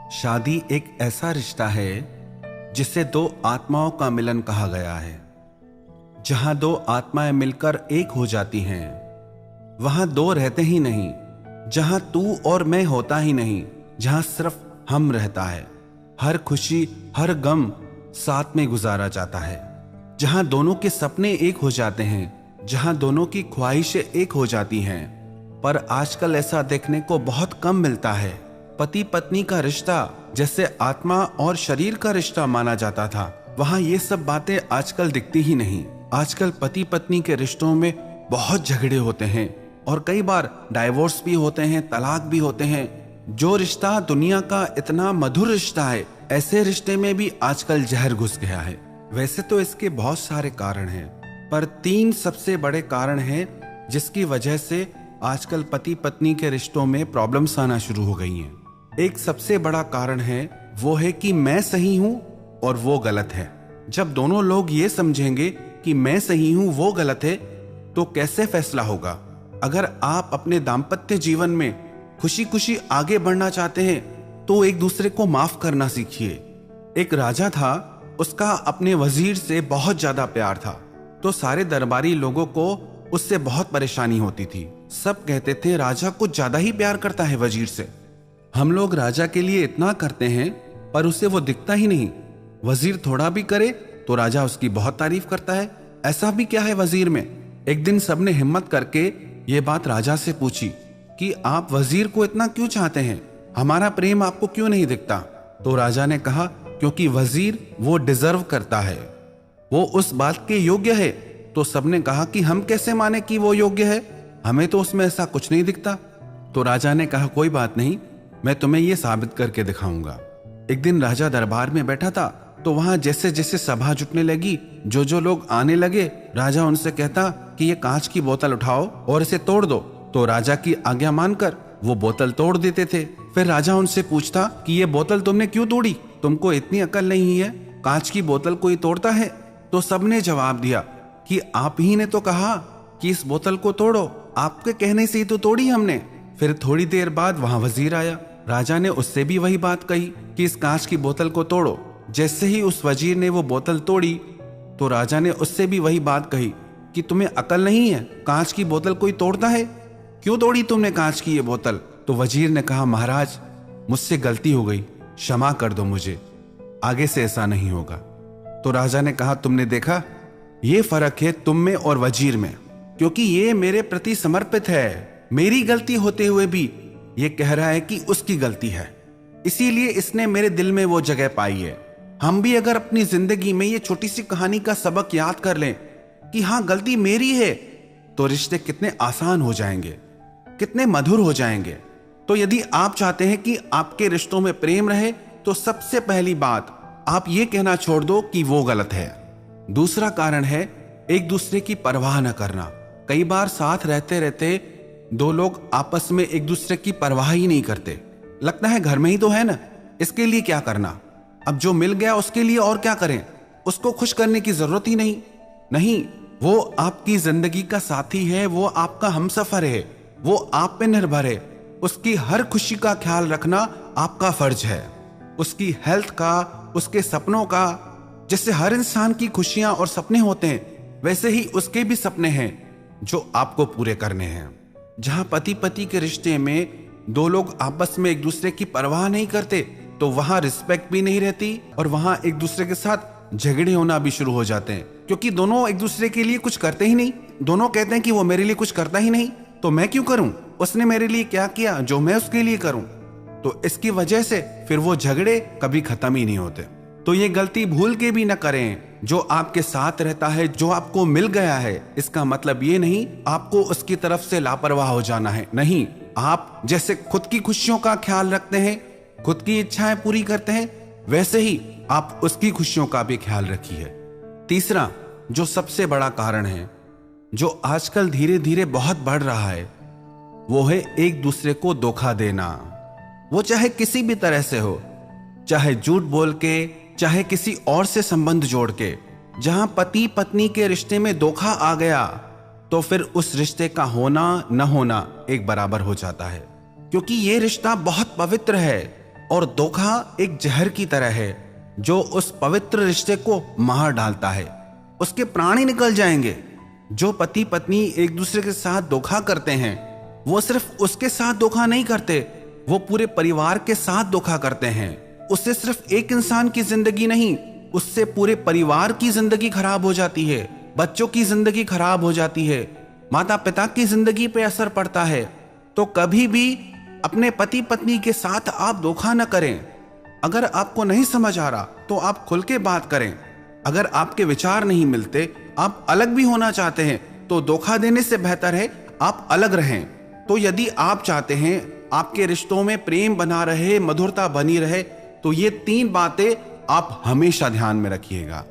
शादी एक ऐसा रिश्ता है जिसे दो आत्माओं का मिलन कहा गया है। जहां दो आत्माएं मिलकर एक हो जाती हैं, वहां दो रहते ही नहीं, जहां तू और मैं होता ही नहीं, जहां सिर्फ हम रहता है। हर खुशी हर गम साथ में गुजारा जाता है। जहां दोनों के सपने एक हो जाते हैं, जहां दोनों की ख्वाहिशें एक हो जाती हैं। पर आजकल ऐसा देखने को बहुत कम मिलता है। पति पत्नी का रिश्ता जैसे आत्मा और शरीर का रिश्ता माना जाता था, वहां ये सब बातें आजकल दिखती ही नहीं। आजकल पति पत्नी के रिश्तों में बहुत झगड़े होते हैं और कई बार डाइवोर्स भी होते हैं, तलाक भी होते हैं। जो रिश्ता दुनिया का इतना मधुर रिश्ता है, ऐसे रिश्ते में भी आजकल जहर घुस गया है। वैसे तो इसके बहुत सारे कारण हैं, पर 3 सबसे बड़े कारण हैं जिसकी वजह से आजकल पति पत्नी के रिश्तों में प्रॉब्लम्स आना शुरू हो गई हैं। एक सबसे बड़ा कारण है वो है कि मैं सही हूं और वो गलत है। जब दोनों लोग ये समझेंगे कि मैं सही हूं वो गलत है, तो कैसे फैसला होगा? अगर आप अपने दाम्पत्य जीवन में खुशी खुशी आगे बढ़ना चाहते हैं तो एक दूसरे को माफ करना सीखिए। एक राजा था, उसका अपने वजीर से बहुत ज्यादा प्यार था, तो सारे दरबारी लोगों को उससे बहुत परेशानी होती थी। सब कहते थे राजा कुछ ज्यादा ही प्यार करता है वजीर से। हम लोग राजा के लिए इतना करते हैं पर उसे वो दिखता ही नहीं। वजीर थोड़ा भी करे तो राजा उसकी बहुत तारीफ करता है। ऐसा भी क्या है वजीर में? एक दिन सबने हिम्मत करके ये बात राजा से पूछी कि आप वजीर को इतना क्यों चाहते हैं? हमारा प्रेम आपको क्यों नहीं दिखता? तो राजा ने कहा क्योंकि वजीर वो डिजर्व करता है, वो उस बात के योग्य है। तो सबने कहा कि हम कैसे माने कि वो योग्य है, हमें तो उसमें ऐसा कुछ नहीं दिखता। तो राजा ने कहा कोई बात नहीं, मैं तुम्हें यह साबित करके दिखाऊंगा। एक दिन राजा दरबार में बैठा था, तो वहां जैसे जैसे सभा जुटने लगी, जो लोग आने लगे, राजा उनसे कहता कि ये कांच की बोतल उठाओ और इसे तोड़ दो। तो राजा की आज्ञा मानकर वो बोतल तोड़ देते थे। फिर राजा उनसे पूछता कि ये बोतल तुमने क्यों तोड़ी? तुमको इतनी अकल नहीं है, कांच की बोतल कोई तोड़ता है? तो सबने जवाब दिया कि आप ही ने तो कहा कि इस बोतल को तोड़ो, आपके कहने से ही तो तोड़ी हमने। फिर थोड़ी देर बाद वहां वजीर आया। राजा ने उससे भी वही बात कही कि इस कांच की बोतल को तोड़ो। जैसे ही उस वजीर ने वो बोतल तोड़ी, तो राजा ने उससे भी वही बात कही कि तुम्हें अकल नहीं है, कांच की बोतल कोई तोड़ता है? क्यों तोड़ी तुमने कांच की ये बोतल? तो वजीर ने कहा महाराज मुझसे गलती हो गई, क्षमा कर दो मुझे, आगे से ऐसा नहीं होगा। तो राजा ने कहा तुमने देखा, ये फर्क है तुम में और वजीर में, क्योंकि ये मेरे प्रति समर्पित है। मेरी गलती होते हुए भी ये कह रहा है कि उसकी गलती है, इसीलिए इसने मेरे दिल में वो जगह पाई है। हम भी अगर अपनी जिंदगी में ये छोटी सी कहानी का सबक याद कर लें कि हाँ गलती मेरी है, तो रिश्ते कितने आसान हो जाएंगे, कितने मधुर हो जाएंगे। तो यदि आप चाहते हैं कि आपके रिश्तों में प्रेम रहे, तो सबसे पहली बात आप ये कहना छोड़ दो कि वो गलत है। दूसरा कारण है एक दूसरे की परवाह न करना। कई बार साथ रहते रहते दो लोग आपस में एक दूसरे की परवाह ही नहीं करते। लगता है घर में ही तो है ना, इसके लिए क्या करना, अब जो मिल गया उसके लिए और क्या करें, उसको खुश करने की जरूरत ही नहीं। वो आपकी जिंदगी का साथी है, वो आपका हमसफर है, वो आप पे निर्भर है। उसकी हर खुशी का ख्याल रखना आपका फर्ज है, उसकी हेल्थ का, उसके सपनों का। जैसे हर इंसान की खुशियां और सपने होते हैं, वैसे ही उसके भी सपने हैं जो आपको पूरे करने हैं। जहां पति पति के रिश्ते में दो लोग आपस में एक दूसरे की परवाह नहीं करते, तो वहां रिस्पेक्ट भी नहीं रहती और वहां एक दूसरे के साथ झगड़े होना भी शुरू हो जाते हैं, क्योंकि दोनों एक दूसरे के लिए कुछ करते ही नहीं। दोनों कहते हैं कि वो मेरे लिए कुछ करता ही नहीं, तो मैं क्यों करूं, उसने मेरे लिए क्या किया जो मैं उसके लिए करूं। तो इसकी वजह से फिर वो झगड़े कभी खत्म ही नहीं होते। तो ये गलती भूल के भी न करें। जो आपके साथ रहता है, जो आपको मिल गया है, इसका मतलब ये नहीं आपको उसकी तरफ से लापरवाह हो जाना है। नहीं, आप जैसे खुद की खुशियों का ख्याल रखते हैं, खुद की इच्छाएं पूरी करते हैं, वैसे ही आप उसकी खुशियों का भी ख्याल रखिए। तीसरा जो सबसे बड़ा कारण है, जो आजकल धीरे धीरे बहुत बढ़ रहा है, वो है एक दूसरे को धोखा देना। वो चाहे किसी भी तरह से हो, चाहे झूठ बोल के, चाहे किसी और से संबंध जोड़ के। जहां पति पत्नी के रिश्ते में धोखा आ गया, तो फिर उस रिश्ते का होना न होना एक बराबर हो जाता है, क्योंकि ये रिश्ता बहुत पवित्र है। और धोखा एक जहर की तरह है जो उस पवित्र रिश्ते को मार डालता है। उसके प्राण ही निकल जाएंगे। जो पति पत्नी एक दूसरे के साथ धोखा करते हैं, वो सिर्फ उसके साथ धोखा नहीं करते, वो पूरे परिवार के साथ धोखा करते हैं। उससे सिर्फ एक इंसान की जिंदगी नहीं, उससे पूरे परिवार की जिंदगी खराब हो जाती है, बच्चों की जिंदगी खराब हो जाती है, माता पिता की जिंदगी पे असर पड़ता है। तो कभी भी अपने पति पत्नी के साथ आप धोखा न करें। अगर आपको नहीं समझ आ रहा तो आप खुल के बात करें। अगर आपके विचार नहीं मिलते, आप अलग भी होना चाहते हैं, तो धोखा देने से बेहतर है आप अलग रहें। तो यदि आप चाहते हैं आपके रिश्तों में प्रेम बना रहे, मधुरता बनी रहे, तो ये 3 बातें आप हमेशा ध्यान में रखिएगा।